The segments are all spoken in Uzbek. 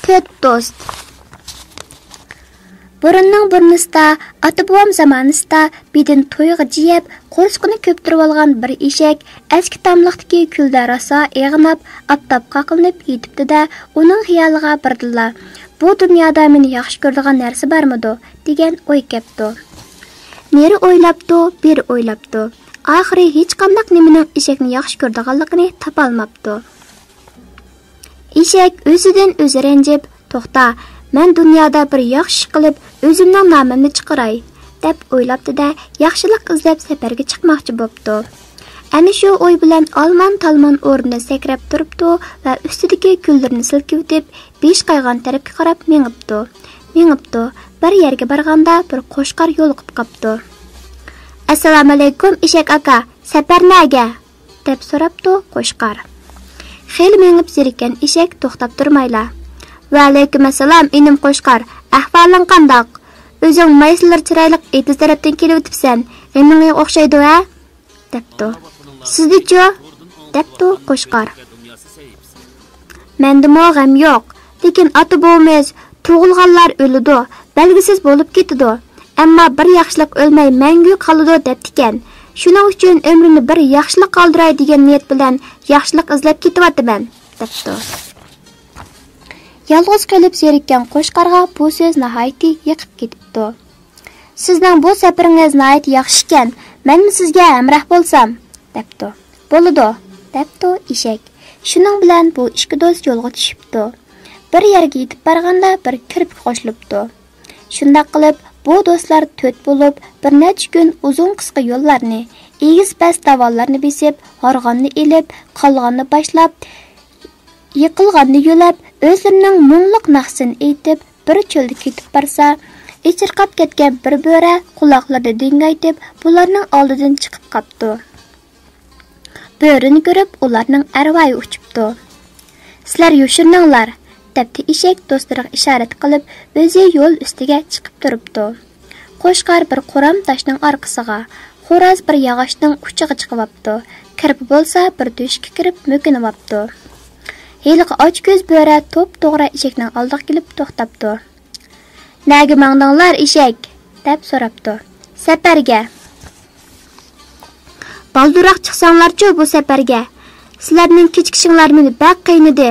4 dost. Burunning burnusida, ata-bobom zamonasida bedin to'yga jiyib, qo'rsqini ko'ptirib olgan bir eshak eski tamliqdagi kulda rosa eg'inab, aptab qaqilib yetibdi-da, uning xiyoliga birdilla. Bu dunyoda meni yaxshi ko'radigan narsa bormidi degan o'y kelibdi. Neri o'ylabdi, bir o'ylabdi. Oxiri hech qanday nimaning eshakni yaxshi ko'radiganligini topa olmabdi. Eshak o'zidan o'zi ranjib, "To'xta, men dunyoda bir yaxshi qilib, o'zimning nomimni chiqaray" deb o'ylabdi-da, yaxshilik izlab safarga chiqmoqchi bo'pti. Ana shu o'y bilan olmon-talmon o'rnidan sakrab turibdi va ustidagi kullarni silkitib, besh qaygan tarafga qarab mengibdi. Bir yerga borganda bir qo'shqar yo'liqib qopti. "Assalomu alaykum eshak aka, safar nega?" deb so'rabdi qo'shqar. Xeyli mengib zerikan eshak to'xtab turmayla. "Va alaykum assalom inim qo'shqar, ahvoling qandoq? O'zing mayslar chiroyli etiz tarafdan kelib o'tibsan, menga o'xshaydi-a?" debdi. "Sizdichi?" debdi qo'shqar. "Mendimi g'am yo'q, lekin ota-bobomiz tug'ilganlar o'lidi, belgisiz bo'lib ketdi. Ammo bir yaxshilik o'lmay mangu qoladi debdikan. Shuning uchun umrimni bir yaxshilik qoldiray degan niyat bilan yaxshilik izlab ketyapman" debdi. Yolg'iz qolib zerikkan qo'shqarga bu so'z nihoyatda yiqib ketibdi. "Sizning bu safaringiz nihoyat yaxshi ekan, men sizga hamroh bo'lsam" debdi. "Bo'ladi" debdi eshak. Shuning bilan bu ikki do'st yo'lga tushibdi. Bir yerga yetib borganda bir kirib qo'shilibdi. Shunday qilib bu do'stlar 4 bo'lib, bir necha kun uzun qisqa yo'llarni, egiz-past davollarni besib, horg'onni elib, qolganni boshlab, yiqilganni yo'lab, o'zlarining mungluq naqsini aytib, bir cho'lda ketib borsa, ichirqab ketgan bir bo'ra quloqlarida dingaytib, bularning oldidan chiqib qopti. Bo'rini ko'rib, ularning arvoyi uchibdi. "Sizlar yoshiringlar" debdi eshak do'stlariga ishorat qilib, o'zi yo'l ustiga chiqib turibdi. Qo'shqar bir qo'ram tashning orqasiga, xo'roz bir yog'ochning uchiga chiqibdi. Kirpi bo'lsa bir to'shga kirib mo'kinibdi. Heliqi och ko'z bo'ra to'p-to'g'ri eshakning oldiga kelib to'xtabdi. "Nega mangdinglar eshak?" deb so'rabdi. "Safarga." "Balduroq chiqsanglarchi bu safarga. Sizlarning kechikishinglar meni bak qiynadi.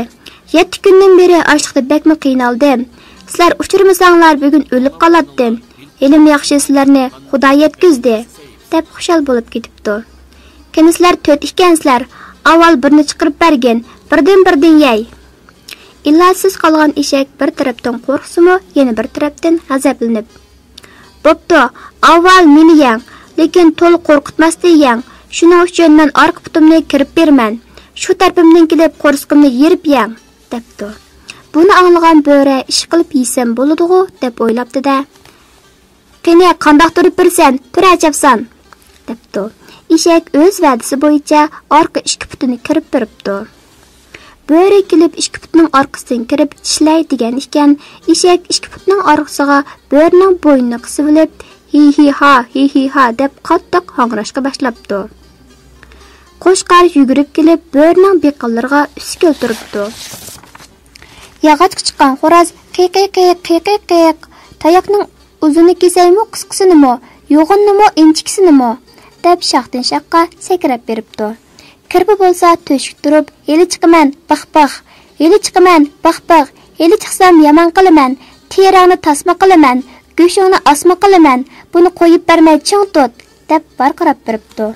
7 kundan beri ochliqda bakmi qiynaldim. Sizlar uchirmasanglar bugun o'lib qolardim. Elim yaxshi sizlarni Xudo yetkizdi" deb xushal bo'lib ketibdi. "Kimsizlar 4 ekansizlar, avval birini chiqarib bergin, birdan yey." Ilojsiz qolgan eshak bir tarafdan qo'rqsimi, yana bir tarafdan g'azablanib, "Bo'pti, avval meni yeng, lekin to'liq qo'rqitmasdan yeng. Shuning uchun men orqa putimni kirib berman. Shu tarafimdan kelib qo'rsqimni yerib yeng" debdi. Buni anglagan bo'ra ish qilib yesam bo'ladi-ku deb o'ylabdi-da. "Qani qandoq turib birsan, tur ajabsan" debdi. Eshak o'z va'dasi bo'yicha orqa ikki putini kirib biribdi. Bo'ri kelib ikki putning orqasidan kirib tishlay degan ekan, eshak ikki putning orqasiga bo'rining bo'ynini qisib olib, hi ha deb qattiq hangrashga boshlabdi. Qo'shqar yugurib kelib bo'rining beqillariga uskil turibdi. Yog'ochga chiqqan xo'roz qiq. Tayoqning uzuni kesaymi, qisqasinimi, yo'g'inimi, inchiksinimi deb shaqdan shaqqa sakrab beribdi. Kirpi bo'lsa to'shib turib, "Heli chiqaman, bax. Heli chiqaman, bax. Heli chiqsam yomon qilaman, terangni tasma qilaman, go'shingni osma qilaman, buni qo'yib bermay ching tut" deb barqarab beribdi.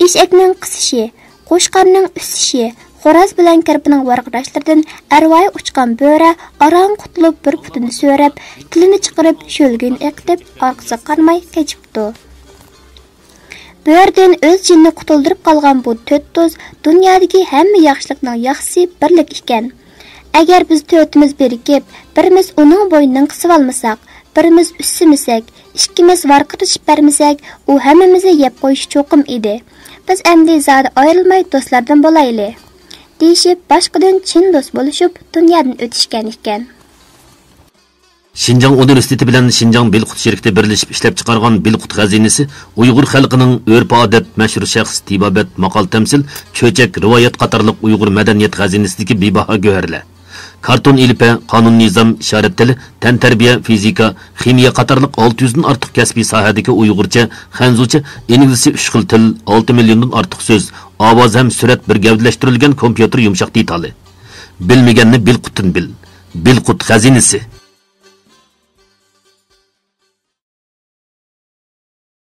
Eshakning qisishi, qo'shqarning usishi, xo'roz bilan kirpining varqirashlaridan arvoyi uchgan bo'ra aram qutulib bir putini so'rab, tilini chiqarib sho'lgin eqitib, orqasiga qarmay kechibdi. Bo'rdan o'z jinni qutuldirib qolgan bu 4 do'st dunyodagi hamma yaxshilikning yaxshisi birlik ekan. Agar biz 4imiz birikib, birimiz uning bo'ynidan qisib olmasak, birimiz ussimisak, ikkimiz varqirishib bermasak, u hammamizni yeb qo'yish cho'qim edi. Biz endi zodi ayrilmay do'stlardan bo'layli, deyishib boshqadan chin do'st bo'lishib dunyodan o'tishgan ekan. Şinjan Universiteti bilen Şinjan Bilqut şirketi birleşip işlep çıkargan Bilqut xazinesi Uyghur xalqının örf-odat, meşhur şahs, tibabat, maqal temsil, çöçek, rivayet qatarlıq Uyghur medeniyet xazinesideki bibaha göherler. karton ilipe, kanun nizam, işaret tili, ten terbiye, fizika, ximiya qatarlıq 600'dan artıq kəsbi sahədəki Uyğurca, Xənzuca, İngilizce 3 xil til, 6 milyondan artıq söz, avaz hem sürət bir gəvdələşdirilgən kompüter yumşaq detalı. Bilmegənni bilqutun bil. Bilqut xəzinisi.